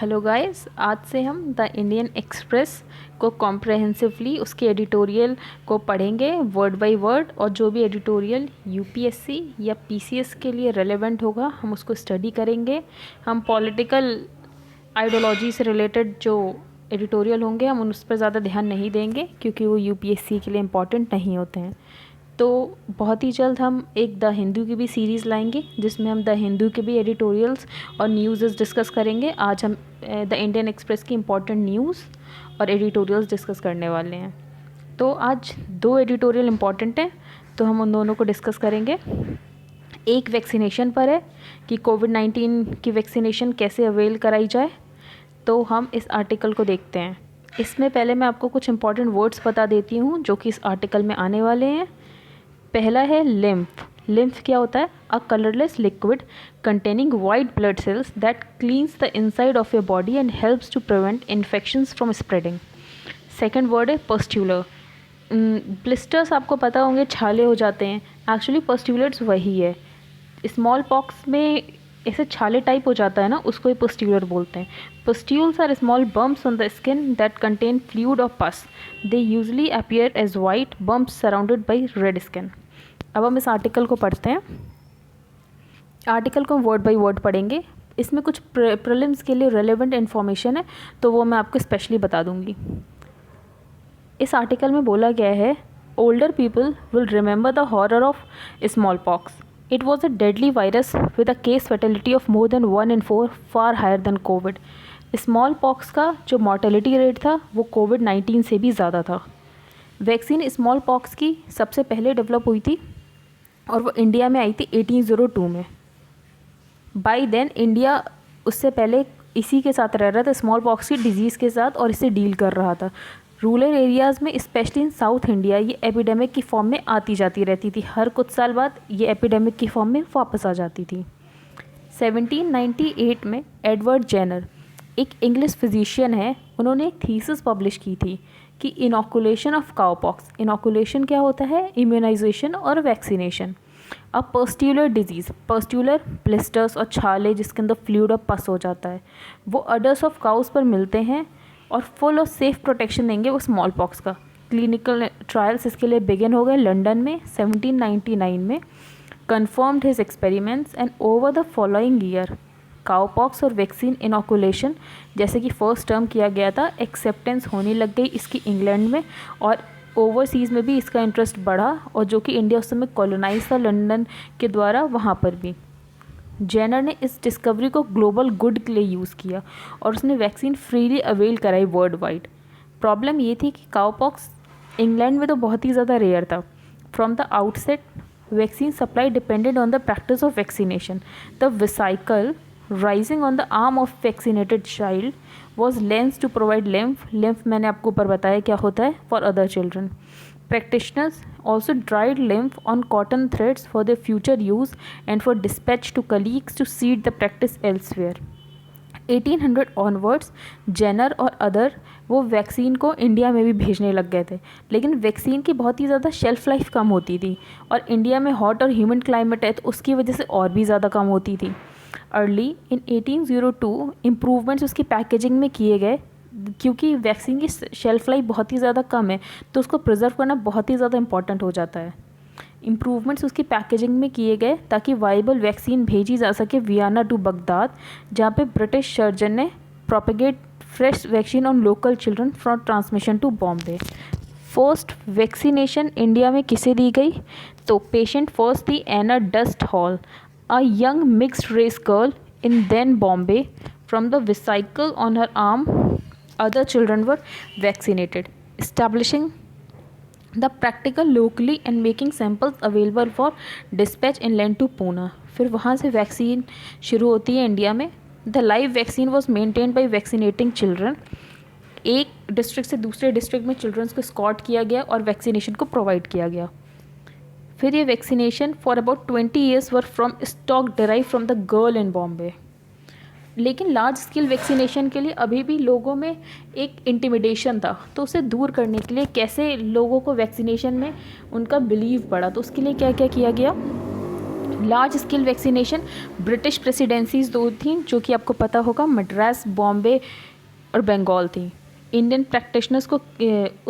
Hello guys, आज से हम द इंडियन एक्सप्रेस को कॉम्प्रहेंसिवली उसके एडिटोरियल को पढ़ेंगे वर्ड बाय वर्ड, और जो भी एडिटोरियल यूपीएससी या पीसीएस के लिए रेलेवेंट होगा हम उसको स्टडी करेंगे। हम पॉलिटिकल आइडियोलॉजी से रिलेटेड जो एडिटोरियल होंगे हम उस पर ज़्यादा ध्यान नहीं देंगे क्योंकि वो यूपीएससी के लिए इम्पॉर्टेंट नहीं होते हैं। तो बहुत ही जल्द हम एक द हिंदू की भी सीरीज़ लाएंगे जिसमें हम द हिंदू के भी एडिटोरियल्स और न्यूज़ डिस्कस करेंगे। आज हम द इंडियन एक्सप्रेस की इम्पॉर्टेंट न्यूज़ और एडिटोरियल्स डिस्कस करने वाले हैं। तो आज दो एडिटोरियल इम्पॉर्टेंट हैं, तो हम उन दोनों को डिस्कस करेंगे। एक वैक्सीनेशन पर है कि कोविड-19 की वैक्सीनेशन कैसे अवेल कराई जाए। तो हम इस आर्टिकल को देखते हैं। इसमें पहले मैं आपको कुछ इंपॉर्टेंट वर्ड्स बता देती हूँ जो कि इस आर्टिकल में आने वाले हैं। पहला है लिम्फ। लिम्फ क्या होता है? A colourless liquid containing white blood cells that cleanses the inside of your body and helps to prevent infections from spreading. Second word है पस्ट्यूलर। ब्लिस्टर्स आपको पता होंगे, छाले हो जाते हैं। एक्चुअली पस्ट्यूलर्स वही है। स्मॉल पॉक्स में ऐसे छाले टाइप हो जाता है ना, उसको ही पस्ट्यूलर बोलते हैं। Pustules are small bumps on the skin that contain fluid और pus. They usually appear as white bumps surrounded by red skin. अब हम इस आर्टिकल को पढ़ते हैं। आर्टिकल को वर्ड बाय वर्ड पढ़ेंगे। इसमें कुछ प्रीलिम्स के लिए रेलेवेंट इन्फॉर्मेशन है तो वो मैं आपको स्पेशली बता दूंगी। इस आर्टिकल में बोला गया है, older people will remember the horror of small pox. It was a deadly virus with a case fatality of more than 1 in 4, far higher than COVID. Small pox का जो मॉर्टेलिटी रेट था वो कोविड-19 से भी ज़्यादा था। वैक्सीन स्मॉल पॉक्स की सबसे पहले डेवलप हुई थी और वो इंडिया में आई थी 1802 में। बाय देन इंडिया उससे पहले इसी के साथ रह रहा था, स्मॉल पॉक्स की डिजीज़ के साथ, और इसे डील कर रहा था। रूरल एरियाज़ में स्पेशली इन साउथ इंडिया ये एपिडेमिक की फॉर्म में आती जाती रहती थी। हर कुछ साल बाद ये एपिडेमिक की फॉर्म में वापस आ जाती थी। 1798 में एडवर्ड जेनर एक इंग्लिश फिजिशियन है, उन्होंने एक थीसिस पब्लिश की थी कि इनोकुलेशन ऑफ काउपॉक्स। इनोकुलेशन क्या होता है? इम्यूनाइजेशन और वैक्सीनेशन। अब पस्ट्यूलर डिजीज़, पस्ट्यूलर ब्लिस्टर्स और छाले जिसके अंदर फ्लूइड और पस हो जाता है, वो अडर्स ऑफ काउस पर मिलते हैं और फुल और सेफ प्रोटेक्शन देंगे वो स्मॉल पॉक्स का। क्लिनिकल ट्रायल्स इसके लिए बिगिन हो गए लंदन में 1799 में। Confirmed his experiments and over the following year cowpox और वैक्सीन इनोकुलेशन जैसे कि फर्स्ट टर्म किया गया था, एक्सेप्टेंस होने लग गई इसकी इंग्लैंड में, और ओवरसीज़ में भी इसका इंटरेस्ट बढ़ा, और जो कि इंडिया उस समय कॉलोनाइज था लंदन के द्वारा, वहाँ पर भी जेनर ने इस डिस्कवरी को ग्लोबल गुड के लिए यूज़ किया और उसने वैक्सीन फ्रीली अवेल कराई वर्ल्ड वाइड। प्रॉब्लम ये थी कि काउपॉक्स इंग्लैंड में तो बहुत ही ज़्यादा रेयर था। From the outset vaccine supply depended on the practice of vaccination. The vesicle rising on the arm of vaccinated child was lens to provide lymph मैंने आपको ऊपर बताया क्या होता है, for other children. Practitioners also dried lymph on cotton threads for their future use and for dispatch to colleagues to seed the practice elsewhere. 1800 onwards Jenner और other वो vaccine को इंडिया में भी भेजने लग गए थे, लेकिन वैक्सीन की बहुत ही ज़्यादा शेल्फ़ लाइफ कम होती थी और इंडिया में हॉट और ह्यूमिड क्लाइमेट है तो उसकी वजह से और भी ज़्यादा कम होती थी। अर्ली इन 1802 इम्प्रूवमेंट्स उसकी पैकेजिंग में किए गए, क्योंकि वैक्सीन की शेल्फ़ लाइफ बहुत ही ज़्यादा कम है तो उसको प्रिजर्व करना बहुत ही ज़्यादा इंपॉर्टेंट हो जाता है। इम्प्रूवमेंट्स उसकी पैकेजिंग में किए गए ताकि वाइबल वैक्सीन भेजी जा सके वियना टू बगदाद, जहाँ पे ब्रिटिश सर्जन ने propagate fresh vaccine on local children for transmission to Bombay. First vaccination India में किसे दी गई? तो पेशेंट फर्स्ट थी Anna Dusthall, a young mixed race girl in then Bombay. From the vesicle on her arm, other children were vaccinated, establishing the practical locally and making samples available for dispatch inland to Pune. फिर वहाँ से vaccine शुरू होती है India में। The live vaccine was maintained by vaccinating children. एक district से दूसरे डिस्ट्रिक्ट में चिल्ड्रंस को स्कॉट किया गया और वैक्सीनेशन को प्रोवाइड किया गया। फिर ये vaccination for about 20 years were from stock derive from the girl in Bombay. लेकिन लार्ज स्केल वैक्सीनेशन के लिए अभी भी लोगों में एक इंटिमिडेशन था, तो उसे दूर करने के लिए कैसे लोगों को वैक्सीनेशन में उनका बिलीव बढ़ा, तो उसके लिए क्या क्या किया गया? Large scale vaccination British presidencies 2 थी जो कि आपको पता होगा, मद्रास, बॉम्बे और बंगाल थी। इंडियन प्रैक्टिशनर्स को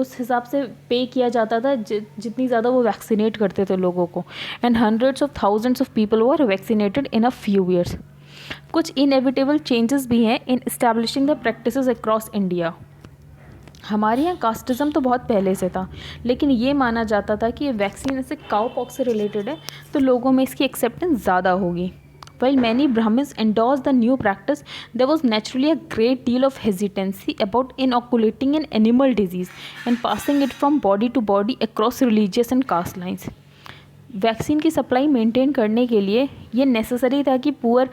उस हिसाब से पे किया जाता था जितनी ज़्यादा वो वैक्सीनेट करते थे लोगों को, and hundreds of thousands of people were vaccinated in a few years. कुछ इनएविटेबल चेंजेस भी हैं in establishing the practices across India. हमारे यहाँ कास्टिज़म तो बहुत पहले से था, लेकिन ये माना जाता था कि ये वैक्सीन ऐसे काउ पॉक्स से रिलेटेड है तो लोगों में इसकी एक्सेप्टेंस ज़्यादा होगी। While many Brahmins endorsed the new practice, there was naturally a great deal of hesitancy about inoculating an animal disease and passing it from body to body across religious and caste lines. Vaccine की supply maintain करने के लिए ये necessary था कि poor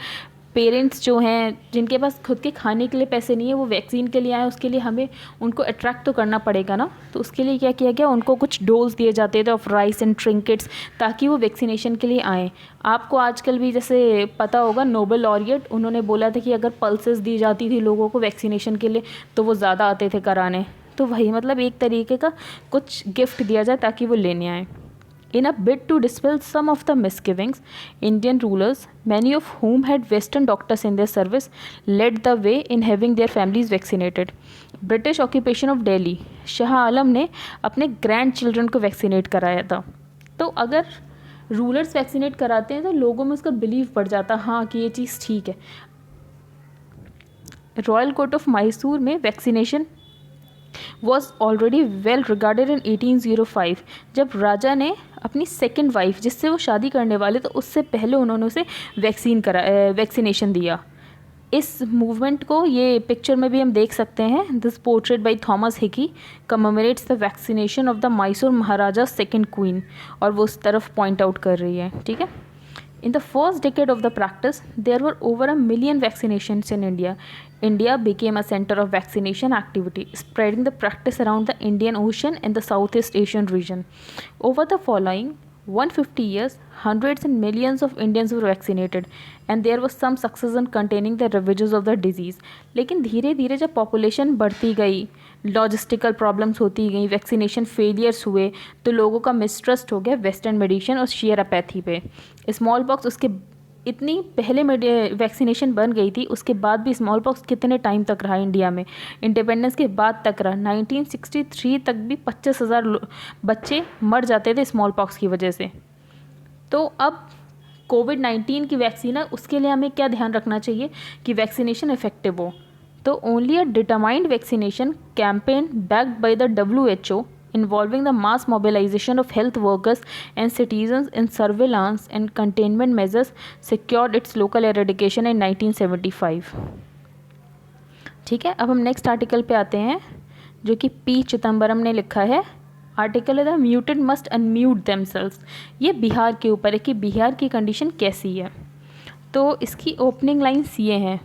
parents जो हैं जिनके पास खुद के खाने के लिए पैसे नहीं है वो वैक्सीन के लिए आए, उसके लिए हमें उनको अट्रैक्ट तो करना पड़ेगा ना। तो उसके लिए क्या किया गया, उनको कुछ डोज दिए जाते थे ऑफ राइस एंड ट्रिंकेट्स ताकि वो वैक्सीनेशन के लिए आएँ। आपको आजकल भी जैसे पता होगा नोबेल लॉरिएट उन्होंने बोला था कि अगर पल्सेस दी जाती थी लोगों को वैक्सीनेशन के लिए तो वो ज़्यादा आते थे कराने। तो वही मतलब एक तरीके का कुछ गिफ्ट दिया जाए ताकि वो लेने आएँ। In a bid to dispel some of the misgivings, Indian rulers, many of whom had Western doctors in their service, led the way in having their families vaccinated. British occupation of Delhi, Shah Alam ने अपने grand children को vaccinate कराया था। तो अगर rulers vaccinate कराते हैं तो लोगों में उसका बिलीव बढ़ जाता, हाँ कि ये चीज़ ठीक है। रॉयल कोर्ट ऑफ मैसूर में vaccination was already well regarded in 1805 जब राजा ने अपनी सेकंड वाइफ जिससे वो शादी करने वाले तो उससे पहले उन्होंने उसे वैक्सीनेशन दिया। इस मूवमेंट को ये पिक्चर में भी हम देख सकते हैं। This portrait by Thomas Hickey commemorates the vaccination of the Mysore Maharaja second queen, और वो उस तरफ पॉइंट आउट कर रही है, ठीक है। In the first decade of the practice, there were over 1 million vaccinations in India. India became a center of vaccination activity, spreading the practice around the Indian Ocean and the Southeast Asian region. Over the following 150 years, hundreds and millions of Indians were vaccinated, and there was some success in containing the ravages of the disease. लेकिन धीरे धीरे जब population बढ़ती गई, logistical problems होती गई, vaccination failures हुए, तो लोगों का मिसट्रस्ट हो गया वेस्टर्न मेडिसिन और शेयर अपैथी पे। स्मॉल पॉक्स उसके इतनी पहले वैक्सीनेशन बन गई थी, उसके बाद भी स्मॉल पॉक्स कितने टाइम तक रहा इंडिया में, इंडिपेंडेंस के बाद तक रहा। 1963 तक भी 25,000 बच्चे मर जाते थे स्मॉल पॉक्स की वजह से। तो अब कोविड-19 की वैक्सीन है, उसके लिए हमें क्या ध्यान रखना चाहिए कि वैक्सीनेशन इफेक्टिव हो। तो only a determined vaccination campaign backed by the WHO involving the mass mobilization of health workers and citizens in surveillance and containment measures secured its local eradication in 1975। ठीक है, अब हम नेक्स्ट आर्टिकल पे आते हैं जो कि पी चिदम्बरम ने लिखा है। आर्टिकल है the muted must unmute themselves. ये बिहार के ऊपर है कि बिहार की कंडीशन कैसी है। तो इसकी ओपनिंग लाइन्स ये हैं,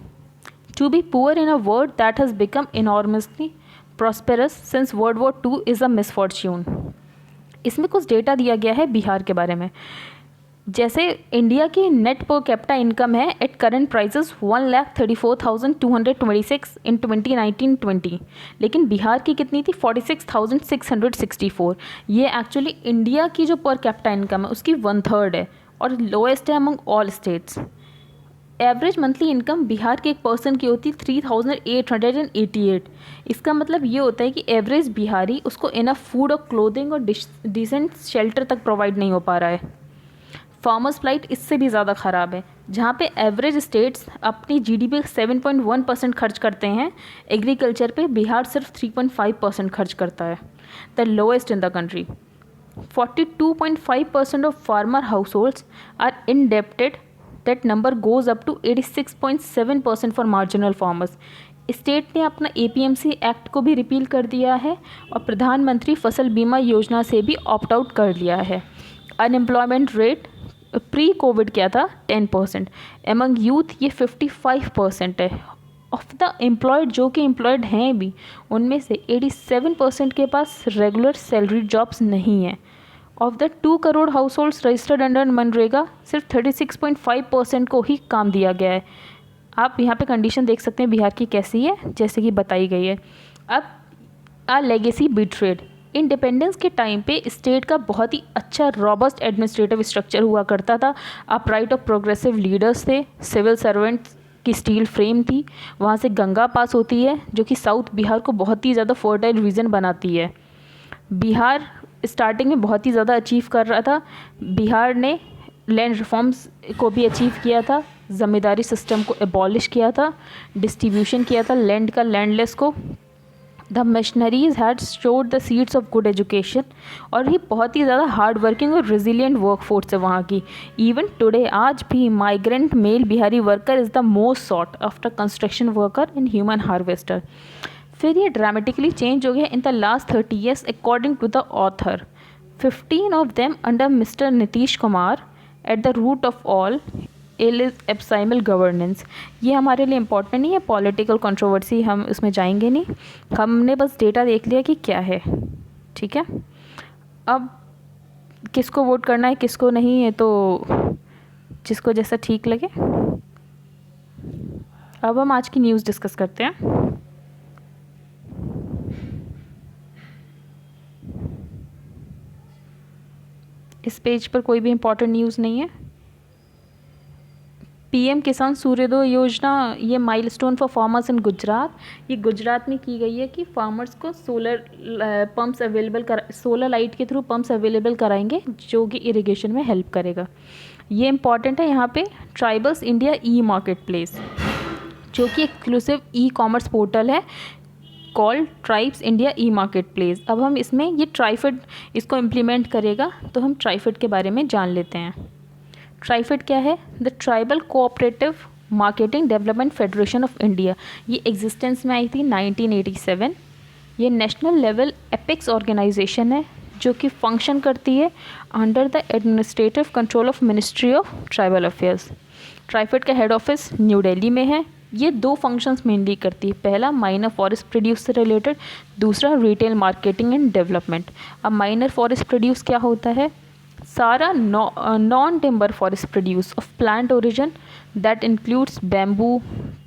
to be poor in a world that has become enormously prosperous since world war 2 is a misfortune. इसमें कुछ डेटा दिया गया है बिहार के बारे में। जैसे इंडिया की नेट पर कैपिटा इनकम है एट करंट प्राइसेस 1,34,226 इन 2019-20, लेकिन बिहार की कितनी थी 46,664। ये एक्चुअली इंडिया की जो पर कैपिटा इनकम है उसकी 1/3 है और लोएस्ट है among all states. Average monthly income Bihar के एक पर्सन की होती 3,888। इसका मतलब ये होता है कि एवरेज बिहारी उसको इनफ फूड और क्लोथिंग और डिसेंट शेल्टर तक प्रोवाइड नहीं हो पा रहा है। फार्मर्स फ्लाइट इससे भी ज़्यादा ख़राब है, जहाँ पे एवरेज स्टेट्स अपनी GDP 7.1% खर्च करते हैं, एग्रीकल्चर पे बिहार सिर्फ 3.5% खर्च करता है, the lowest in the country. 42.5% of farmer households are indebted, that number goes up to 86.7% for marginal farmers. State ने अपना APMC एक्ट को भी रिपील कर दिया है और प्रधानमंत्री फसल बीमा योजना से भी ऑप्ट आउट कर लिया है। अनएम्प्लॉयमेंट रेट प्री कोविड क्या था 10%, एमंग यूथ ये 55% है। ऑफ द एम्प्लॉयड जो कि एम्प्लॉयड हैं भी उनमें से 87% के पास रेगुलर सैलरी जॉब्स नहीं हैं। Of the 2 crore house holds registered under MNREGA सिर्फ 36.5% को ही काम दिया गया है। आप यहाँ पे कंडीशन देख सकते हैं बिहार की कैसी है, जैसे कि बताई गई है। अब लेगेसी बिट्रेड, इंडिपेंडेंस के टाइम पे स्टेट का बहुत ही अच्छा रॉबस्ट एडमिनिस्ट्रेटिव स्ट्रक्चर हुआ करता था। अपराइट और प्रोग्रेसिव लीडर्स थे, सिविल सर्वेंट्स की स्टील फ्रेम थी, वहाँ से गंगा पास होती है जो कि साउथ बिहार को बहुत ही ज़्यादा फर्टाइल रीजन बनाती है। बिहार स्टार्टिंग में बहुत ही ज़्यादा अचीव कर रहा था। बिहार ने लैंड रिफॉर्म्स को भी अचीव किया था, ज़मींदारी सिस्टम को एबॉलिश किया था, डिस्ट्रीब्यूशन किया था लैंड का, लैंडलेस को। The missionaries had sowed the seeds of good education, और ये बहुत ही ज़्यादा हार्ड वर्किंग और रेजिलियंट वर्क फोर्स है वहाँ की। इवन टुडे आज भी migrant male Bihari worker is the most sought after construction worker in human harvester. फिर ये ड्रामेटिकली चेंज हो गया in the last 30 years according to the author. 15 of them under mister Nitish Kumar at the root of all is abysmal governance. ये हमारे लिए important नहीं है, political controversy हम इसमें जाएंगे नहीं, हमने बस डेटा देख लिया कि क्या है, ठीक है। अब किसको वोट करना है किसको नहीं है तो जिसको जैसा ठीक लगे। अब हम आज की न्यूज़ डिस्कस करते हैं। इस पेज पर कोई भी इम्पोर्टेंट न्यूज़ नहीं है। पीएम किसान सूर्योदय योजना, ये milestone for farmers in Gujarat. ये गुजरात में की गई है कि फार्मर्स को solar pumps available solar light के थ्रू पंप्स अवेलेबल कराएंगे जो कि इरिगेशन में हेल्प करेगा। ये इम्पॉर्टेंट है। यहाँ पे ट्राइबल्स इंडिया ई मार्केट प्लेस जो कि एक्सक्लूसिव ई कॉमर्स पोर्टल है कॉल्ड ट्राइब्स इंडिया ई मार्केट प्लेस। अब हम इसमें ये ट्राइफेड इसको इम्प्लीमेंट करेगा, तो हम ट्राइफेड के बारे में जान लेते हैं। ट्राइफेड क्या है? The tribal cooperative marketing development federation of India. ये एग्जिस्टेंस में आई थी 1987। ये नेशनल लेवल एपेक्स ऑर्गेनाइजेशन है जो कि फंक्शन करती है under the administrative control of ministry of tribal affairs. TRIFED का हेड ऑफिस न्यू दिल्ली में है। ये 2 फंक्शंस मेनली करती है, पहला माइनर फॉरेस्ट प्रोड्यूस से रिलेटेड, दूसरा रिटेल मार्केटिंग एंड डेवलपमेंट। अब माइनर फॉरेस्ट प्रोड्यूस क्या होता है? सारा non timber forest produce of plant origin that includes bamboo,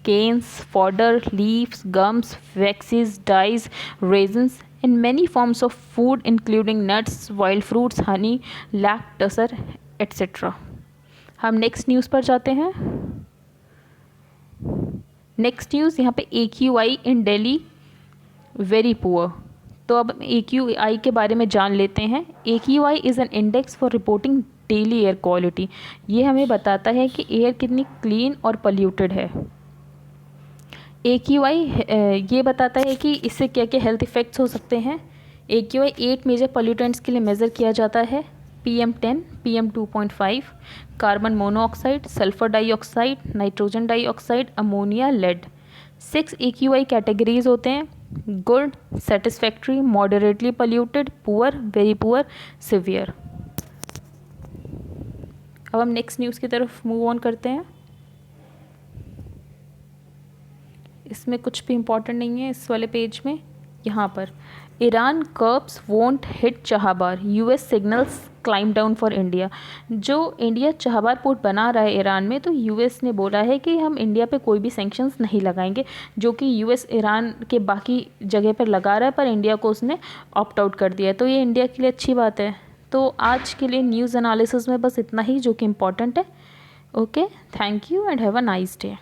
canes, fodder, leaves, gums, waxes, dyes, resins and many forms of food including nuts, wild fruits, honey, lac tussar etcetera. हम next news पर जाते हैं। Next news यहाँ पे AQI in Delhi very poor. तो अब हम AQI के बारे में जान लेते हैं। AQI is an index for reporting daily air quality. ये हमें बताता है कि एयर कितनी क्लीन और पोल्यूटेड है। AQI ये बताता है कि इससे क्या क्या हेल्थ इफ़ेक्ट्स हो सकते हैं। AQI 8 मेजर पोल्यूटेंट्स के लिए मेज़र किया जाता है। PM10, PM2.5, carbon monoxide, sulphur dioxide, nitrogen dioxide, ammonia, lead. 6 AQI categories होते हैं: good, satisfactory, moderately polluted, poor, very poor, severe. अब हम नेक्स्ट न्यूज़ की तरफ मूव ऑन करते हैं। इसमें कुछ भी इम्पोर्टेंट नहीं है इस वाले पेज में। यहाँ पर Iran curbs won't hit Chabahar, US signals climb down for India. जो इंडिया चाहबार पोर्ट बना रहा है ईरान में, तो US ने बोला है कि हम इंडिया पे कोई भी सैंक्शंस नहीं लगाएंगे, जो कि US ईरान के बाकी जगह पर लगा रहा है, पर इंडिया को उसने ऑप्ट आउट कर दिया है। तो ये इंडिया के लिए अच्छी बात है। तो आज के लिए न्यूज़ एनालिसिस में बस इतना ही जो कि इम्पॉर्टेंट है। Okay, thank you and have a nice day.